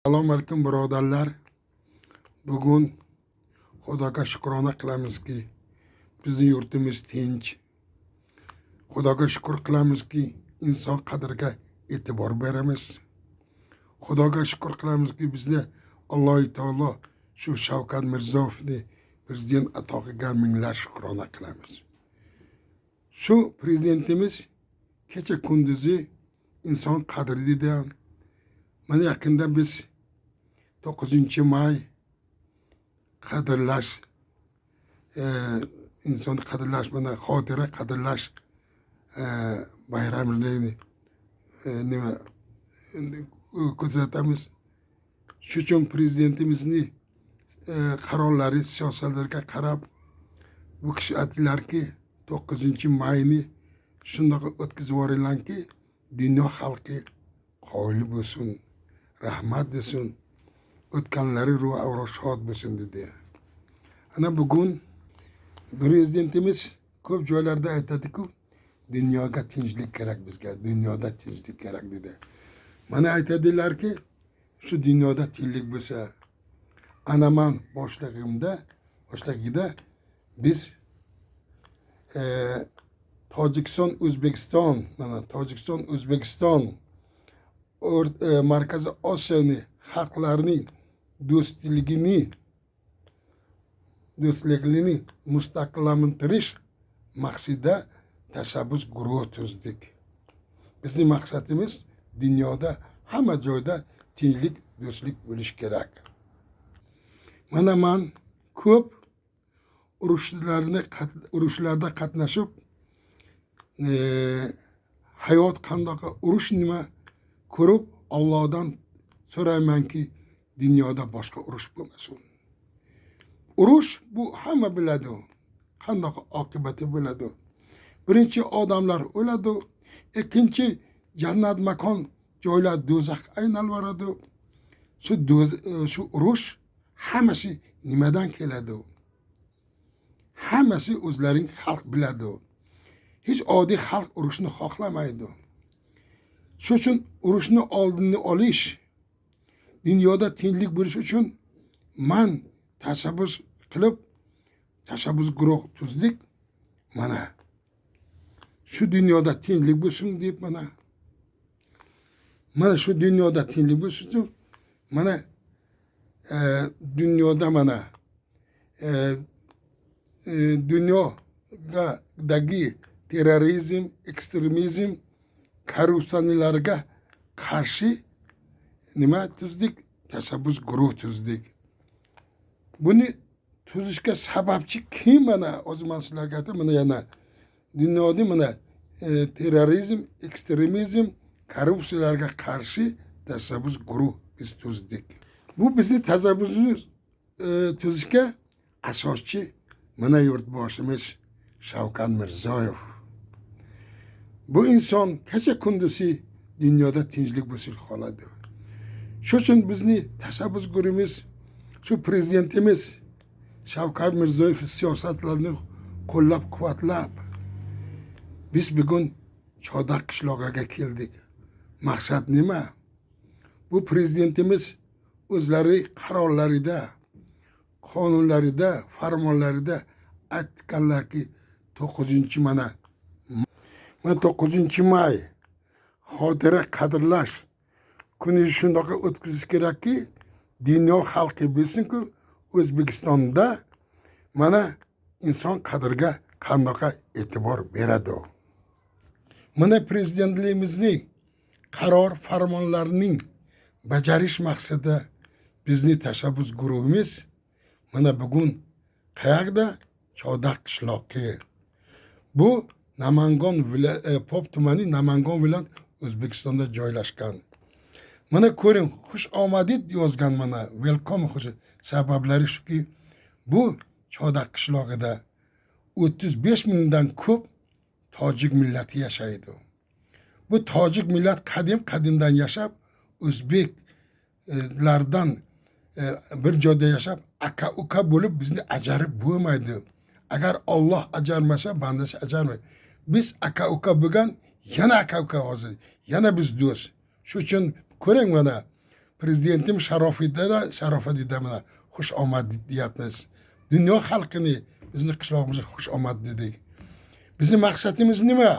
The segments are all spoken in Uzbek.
Assalomu alaykum birodarlar. Bugun Xudoga shukrona qilamizki, bizning yurtimiz tinch. Xudoga shukr qilamizki, inson qadriga e'tibor beramiz. Xudoga shukr qilamizki, bizga Alloh taolo shu Shavkat Mirziyoyevni prezident ato qilgan minglar shukrona qilamiz. Shu prezidentimiz kecha kunduzi inson qadridan mana yaqinda biz 9-may qadrlash inson qadrlash mana xotira qadrlash bayramini nima kuzatamiz. Shu uchun prezidentimizning qarorlari siyosatlariga qarab bu kishi aytdilarki 9-mayni shundoq o'tkazib yuboringlarki dunyo xalqi qoyil bo'lsin, rahmat desin, o'tganlari ruhi shod bo'lsin dedi. Ana bugun prezidentimiz ko'p joylarda aytadi-ku, dunyoga tinchlik kerak bizga, dunyoda tinchlik kerak dedi. Mana aytadilarki, shu dunyoda tinchlik bo'lsa, ana men boshlig'ida biz Tojikiston, O'zbekiston Markaziy Osiyoning xalqlarining do'stligini mustahkamlantirish maqsadida tashabbus guruhi tuzdik. Bizning maqsadimiz dunyoda hamma joyda tinchlik, do'stlik bo'lishi kerak. Mana men ko'p urushlarda qatnashib, hayot qandoq, urush nima ko'rib Allohdan so'raymanki, dunyoda boshqa urush bo'lmasin. Urush bu hamma biladi, qandoq oqibati bo'ladi. Birinchi odamlar o'ladi, ikkinchi jannat makon joylar do'zax aylanib boradi. Shu urush hammasi nimadan keladi? Hammasi o'zlaring xalq biladi. Hech oddiy xalq urushni xohlamaydi. Shu uchun urushni oldini olish, dunyoda tinchlik bo'lish uchun men tashabbus qilib, tashabbus guruh tuzdik. Mana shu dunyoda tinchlik bo'lsin deb mana shu dunyoda tinchlik bo'lsin uchun mana dunyoda dunyodagi terrorizm, ekstremizm, korrupsiyalarga qarshi nima tuzdik? Tashabbus guruh tuzdik. Buni tuzishga sababchi kim? Mana o'zim sizlarga aytaman, mana yana dunyoda mana terrorizm, ekstremizm, korrupsiyalarga qarshi tashabbus guruh biz tuzdik. Bu bizni tashabbusni tuzishga asoschi mana yurtboshimiz Shavkat Mirziyoyev. Bu inson kecha kunduzi dunyoda tinchlik bo'lsin xohladi. Shu uchun bizning tashabbus guruhimiz shu prezidentimiz Shavkat Mirziyoyev siyosatlarini qo'llab-quvvatlab biz bugun Chodaq qishlog'iga keldik. Maqsad nima? Bu prezidentimiz o'zlari qarorlarida, qonunlarida, farmonlarida aytganlarki 9-may xotira qadrlash kuni shundoq o'tkazish kerakki, dunyo xalqi bilsin-ku, O'zbekistonda mana inson qadriga qandoq e'tibor beradi. Mana prezidentligimizning qaror farmonlarining bajarish maqsadida bizning tashabbus guruhimiz mana bugun qayerda? Chodaq qishlog'i. Bu Namangan Pop tumani, Namangan viloyat O'zbekistonda joylashgan. Mana ko'ring, xush omadid yozgan mana, welcome xush. Sabablari shuki, bu Chodaq qishlog'ida 35 mingdan ko'p tojik millati yashaydi. Bu tojik millat qadimdan yashab, o'zbeklardan bir joyda yashab, aka-uka bo'lib bizni ajarib bo'lmaydi. Agar Alloh ajarmasa, bandasi ajarmaydi. Biz aka-uka bo'lgan, yana aka-uka hozir, yana biz do'st. Shu uchun ko'ring mana prezidentim Sharofiddinda mana xush omad deyapmiz. Dunyo xalqini bizni qishlog'imizga xush omad dedik. Bizning maqsadimiz nima?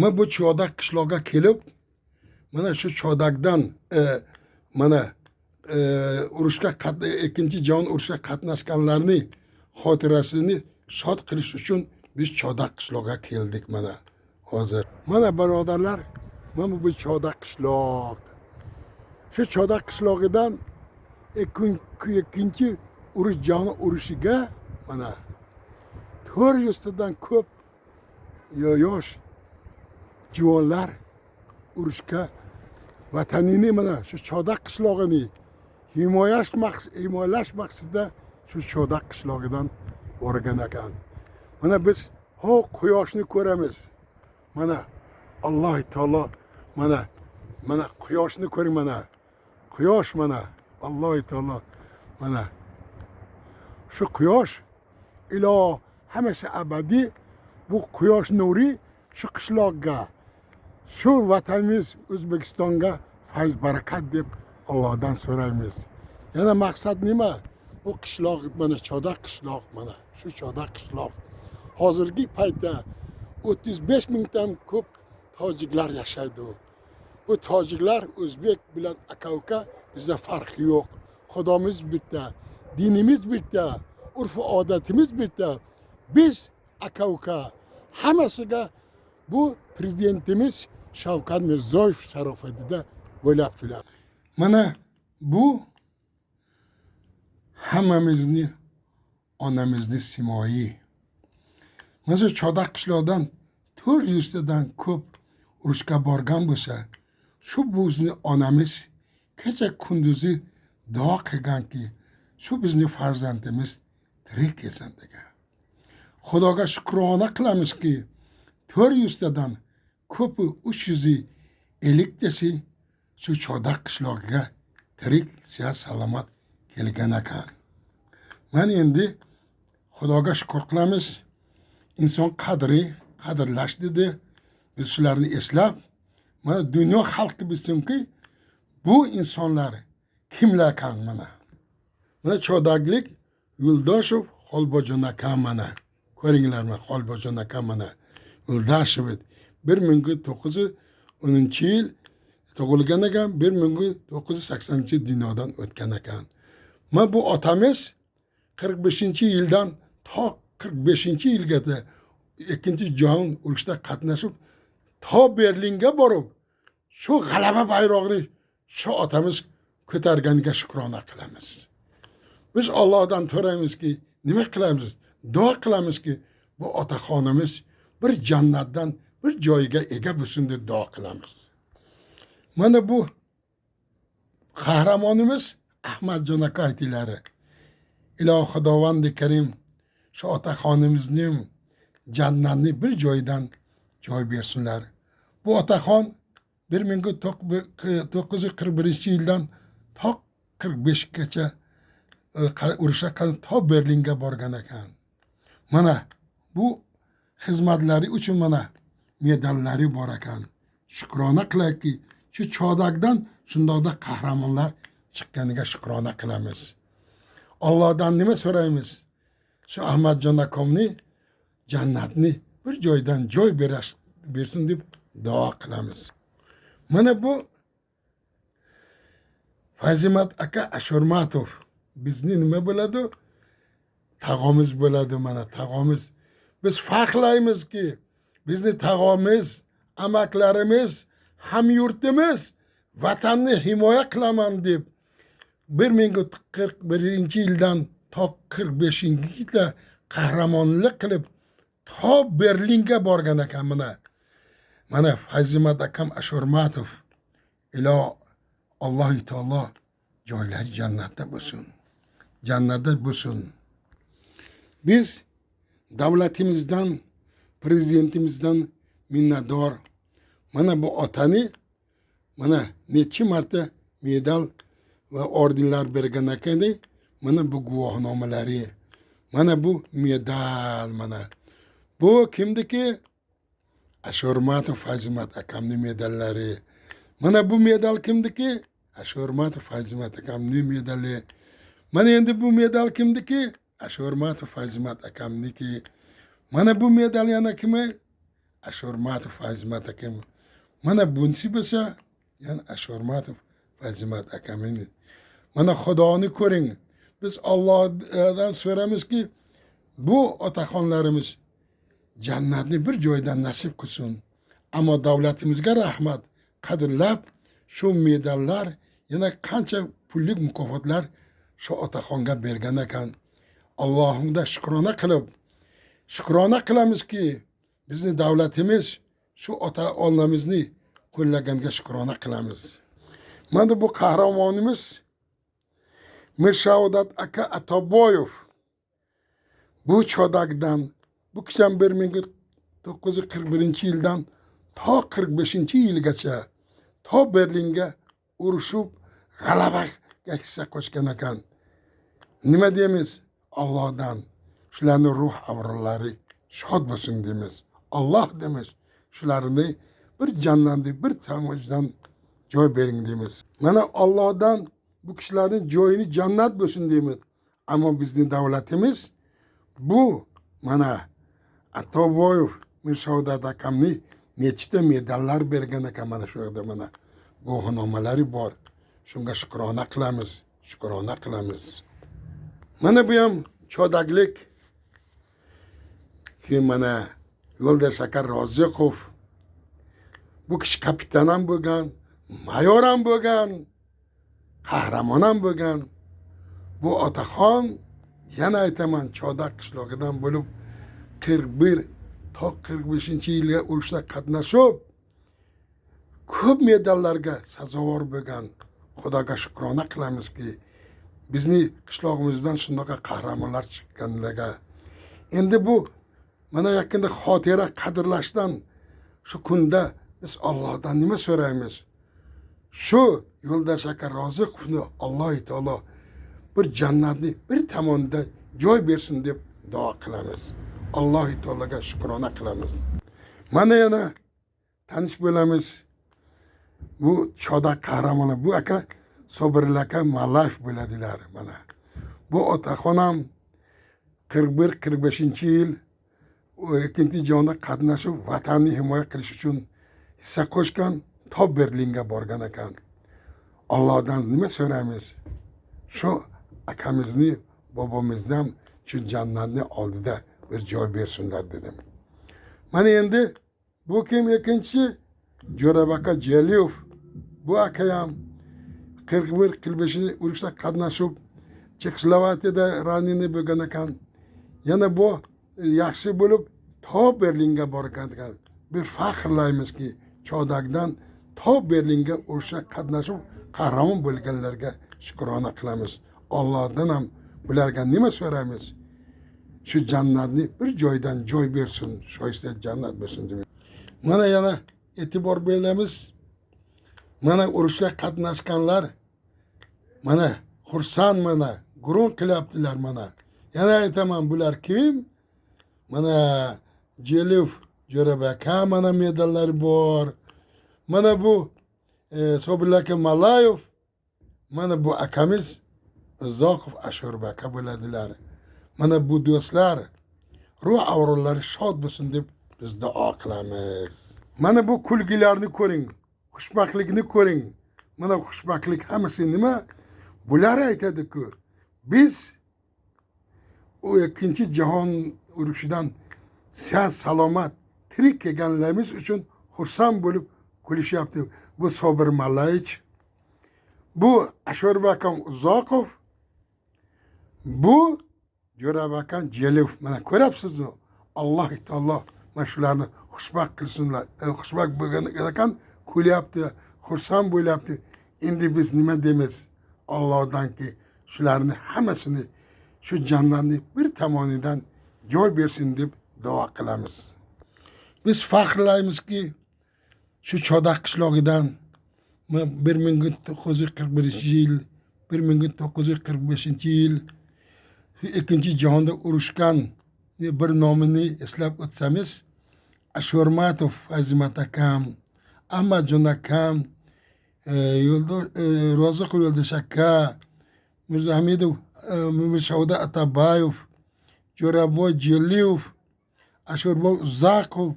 Men bu Chodak qishlog'iga kelib, mana shu Chodakdan mana urushga ikkinchi jahon urushida qatnashganlarning xotirasini shod qilish uchun biz Chodak qishlog'iga keldik mana hozir. Mana birodarlar, mana bu Chodak qishloq. Shu Chodak qishlog'idan ikkinchi jahon urushiga mana 400 tadan ko'p yosh juvonlar urushga vatanini mana shu Chodak qishlog'ini himoyalash maqsadida shu Chodak qishlog'idan borgan ekan. Mana biz quyoshni ko'ramiz. Mana Alloh taolo mana quyoshni ko'ring mana. Quyosh mana Alloh taolo mana shu quyosh ilo hamisha abadiy bu quyosh nuri shu qishloqqa shu vatanimiz O'zbekistonga fayz barakat deb Allohdan so'raymiz. Yana maqsad nima? Bu qishloq mana Chodak qishloq mana shu Chodak qishloq. Hozirgi paytda 35 mingdan ko'p tojiklar yashaydi. Bu tojiklar O'zbek bilan aka-uka, bizda farqi yo'q. Xudomiz bitta, dinimiz bitta, urf odatimiz bitta. Biz aka-uka hammasiga bu prezidentimiz Shavkat Mirziyoyev Sharofiddinda bo'lyaptilar. Mana bu hammamizni onamizni simoyi. Mana Chodak qishloqdan 400 tadan ko'p urushga borgan bo'lsa, shu bizni onamiz kecha kunduzi duo qilganki, shu bizni farzandimiz tirik kelsin degan. Xudoga shukrona qilamizki, 400 tadan ko'pi 350 tasi shu Chodak qishlog'iga tirik, salomat kelgan ekan. Mana endi Xudoga shukr qilamiz. İnson qadrlash dedi. Biz shularni eslab, mana dunyo xalqi bilsinki, bu insonlar kimlar ekan mana. Mana Chodaklik Yo'ldoshev Xolbojon akam mana. Ko'ringlar mana Xolbojon akam mana. Yo'ldoshev 1910-yil tug'ilgan ekan, 1980 dunyodan o'tgan ekan. Mana bu otamiz 45-yildan to 45-yilgacha ikkinchi jahon urushida qatnashib, to Berlinga borib, shu g'alaba bayrog'ini shu otamiz ko'targaniga shukrona qilamiz. Biz Allohdan so'raymizki, nima qilamiz? Duo qilamizki, bu otaxonimiz bir jannatdan bir joyiga ega bo'lsin deb duo qilamiz. Mana bu qahramonimiz Ahmadjon aka aytilari. Ilohi Xudovandi Karim shu otaxonimizning jannatni bir joydan joy bersinlar. Bu otaxon 1941-yildan to 45gacha urushga to Berlinga borgan ekan. Mana bu xizmatlari uchun mana medallari bor ekan. Shukrona qilayki, shu Chodakdan shundoqda qahramonlar chiqqaniga shukrona qilamiz. Allohdan nima so'raymiz? Shu Ahmadjon akamni jannatni bir joydan joy bersin deb duo qilamiz. Mana bu Fazimat aka Ashurmatov bizni nima bo'ladi? Tag'omiz bo'ladi mana tag'omiz. Biz faxrlaymizki, bizni tag'omiz, amaklarimiz, hamyurtimiz vatanni himoya qilaman deb 1941-yildan to 45-yilga qahramonlik qilib to Berlinga borgan ekan mana. Mana Fazimat akam Ashurmatov ilo Alloh taolo joylari jannatda bo'lsin. Jannatda bo'lsin. Biz davlatimizdan, prezidentimizdan minnatdor. Mana bu otani mana necha marta medal va ordenlar bergan ekan. Mana bu guvohnomalari. Mana bu medal mana. Bu kimniki? Ashurmatov Fazimat akamning medallari. Mana bu medal kimniki? Ashurmatov Fayzimat akamning medali. Mana endi bu medal kimniki? Ashurmatov Fayzimat akamniki. Mana bu medal yana kimi? Ashurmatov Fayzimat akam. Mana bunisi bo'lsa, yana Ashurmatov Fayzimat akamning. Mana Xudoni ko'ring. Biz Allohdan so'ramizki, bu otaxonlarimiz jannatni bir joydan nasib qilsin. Ammo davlatimizga rahmat, qadrlab shu medallar, yana qancha pullik mukofotlar shu otaxonga bergan ekan. Allohimga shukrona qilamizki, bizni davlatimiz shu ota onamizni qo'llaganga shukrona qilamiz. Mana bu qahramonimiz Mirshaodat aka Atoboyev. Bu chodakdan, bu kisham 1941-yildan to 45-yilgacha to Berlinga urushib g'alabaga hissa qo'shgan ekan. Nima deymiz? Allohdan shularning ruh avrollari shod bo'lsin deymiz. Alloh deymiz, shularni bir jannatni bir tamojdan joy bering deymiz. Mana Allohdan bu kishilarning joyini jannat bo'lsin deymiz. Ammo bizning davlatimiz bu mana Atoboyev Mirshaodat akamni nechta medallar bergan ekan. Mana shu yerda mana guvohnomalari bor. Shunga shukrona qilamiz. Mana bu ham chodaklik ki mana Yo'ldosh aka Roziqov. Bu kishi kapitan ham bo'lgan, mayor ham bo'lgan, qahramon ham bo'lgan. Bu otaxon, yana aytaman, Chodak qishlog'idan bo'lib 41 to 45-yilga urushda qatnashib ko'p medallarga sazovor bo'lgan. Xudoga shukrona qilamizki, bizni qishlog'imizdan shunday qahramonlar chiqqanlarga. Endi bu mana yaqinda xotira qadrlashdan shu kunda biz Allohdan nima so'raymiz? Shu Yo'ldosh aka Roziqovni Alloh taolo bir jannatni bir tomonda joy bersin deb duo qilamiz. Alloh taologa shukrona qilamiz. Mana yana tanish bo'lamiz. Bu Chodak qahramoni, bu aka Sobirli aka Malayev bo'ladilar mana. Bu otaxonam 41-45-yil ikkinchi jahonda qatnashib vatanni himoya qilish uchun hissa qo'shgan, to Berlinga borgan ekan. Allohdan nima so'raymiz? Shu akamizni, bobomizdan shu jannatni oldida bir joy bersinlar dedim. Mana endi bu kim ikkinchi? Jo'rab aka Jeliyev. Bu aka ham 41-45 urushda qatnashib Chexoslovakiyada ranini bo'lgan ekan. Yana bu yaxshi bo'lib to Berlinga borgan ekan. Bir faxrlaymizki, Chodakdan to Berlinga urushda qatnashib qahramon bo'lganlarga shukrona qilamiz. Allohdan ham bularga nima so'raymiz? Shu jannatni bir joydan joy bersin, shoysta jannat bo'lsin deymiz. Mana yana e'tibor beramiz. Mana urushga qatnashganlar mana xursand, mana gurur qilyaptilar mana. Yana aytaman, bular kim? Mana Jeliyev Jo'rab aka mana medallari bor. Mana bu Sobirli aka Malayev. Mana bu akamiz Zoqov Ashurba aka bo'ladilar. Mana bu do'stlar ruh avrollari shod bo'lsin deb biz duo qilamiz. Mana bu kulgilarni ko'ring, xushbaxtlikni ko'ring. Mana xushbaxtlik hammasi nima? Bular aytadi-ku, biz o ikkinchi jahon urushidan sağ salomat tirik kelganlarimiz uchun xursand bo'lib kulishyapti. Bu Sobir Malayevich, bu Ashurba akam Uzoqov, bu Jo'rab aka Jeliyev. Mana ko'ryapsizmi? Alloh taolo mana shularni xushbaxt qilsinlar. Xushbaxt bo'lgan ekan, kulyapti, xursand bo'lyapti. Endi biz nima deymiz? Allohdanki shularni hammasini shu jannatni bir tomonidan joy bersin deb duo qilamiz. Biz faxrlaymizki, shu Chodak qishlog'idan 1941-yil, 1945-yil ikkinchi jahonda urushgan bir nomini eslab o'tsamiz, Ashurmatov Fayzimat akam, Ahmadjon akam, Roziqov Yo'ldosh aka, Mirzahamidov Mirshavda Atabayov, Jo'raboy Jeliyev, Ashurboy Uzaqov,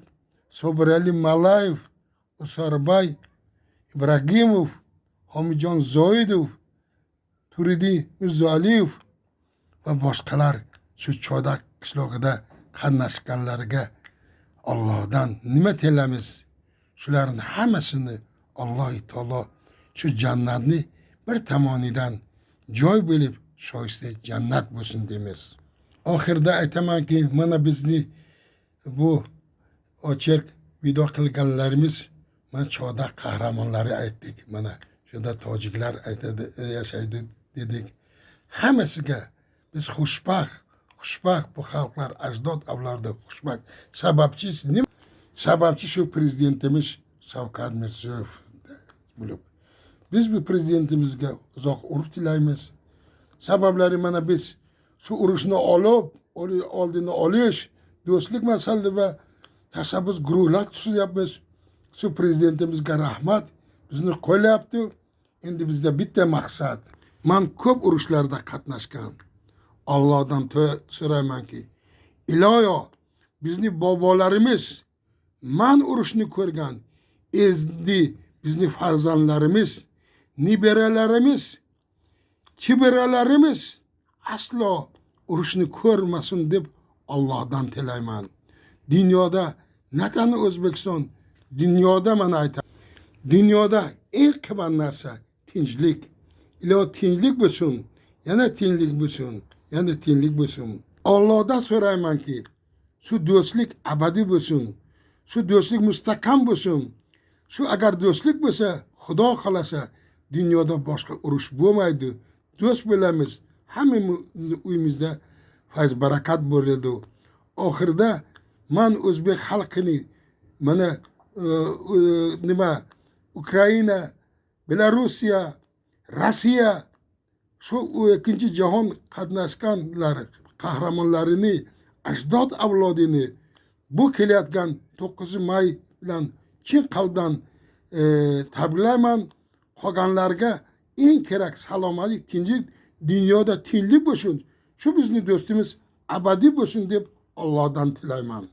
Sobirali Malayev, Usorbay Ibragimov, Homijon Zoidov, Turidi Mirzaliyev va boshqalar shu Chodak qishlog'ida qatnashganlarga Allohdan nima tilamiz? Shularning hammasini Alloh taolo shu jannatni bir tomonidan joy bo'lib shoysta jannat bo'lsin deymiz. Oxirida aytamanki, mana bizni bu ochiq video qilganlarimiz mana Chodak qahramonlari aytdik. Mana shunda tojiklar aytadi, yashaydi dedik. Hammasiga biz xushbaxt bu xalqlar ajdod avlodi xushbaxt. Sababchisi nima? Sababchi shu prezidentimiz Shavkat Mirziyoyev bo'lib. Biz bu prezidentimizga uzoq umr tilaymiz. Sabablari mana biz shu urushni oldini olish, do'stlik masalalari va tashabbus guruhlar tuzyapmiz. Shu prezidentimizga rahmat, bizni qo'ylayapti. Endi bizda bitta maqsad. Men ko'p urushlarda qatnashgan. Allohdan so'raymanki, iloyo bizni bobolarimiz man urushni ko'rgan, endi bizni farzandlarimiz, nebaralarimiz, chibiralarimiz aslo urushni ko'rmasin deb Allohdan tilayman. Dunyoda natani O'zbekiston, dunyoda mana aytaman, dunyoda eng qimmat narsa tinchlik. Iloho tinchlik bo'lsin, yana tinchlik bo'lsin, yana tinchlik bo'lsin. Allohdan so'raymanki, shu do'stlik abadiy bo'lsin, shu do'stlik mustahkam bo'lsin. Shu agar do'stlik bo'lsa, Xudo xolasa dunyoda boshqa urush bo'lmaydi. Do'st bo'lamiz, hammamiz uyimizda fayz barakat bo'ladi. Oxirida men o'zbek xalqini mana Ukraina, Belorussiya, Rossiya shu ikkinchi jahon qatnashganlar qahramonlarini, ajdod avlodini bu kelayotgan 9 may bilan chin qalbdan tabriklayman. Qolganlarga eng kerak salomatlik, tinchlik, dunyoda tinchlik bo'lsin. Shu bizni do'stimiz abadiy bo'lsin deb Allohdan tilayman.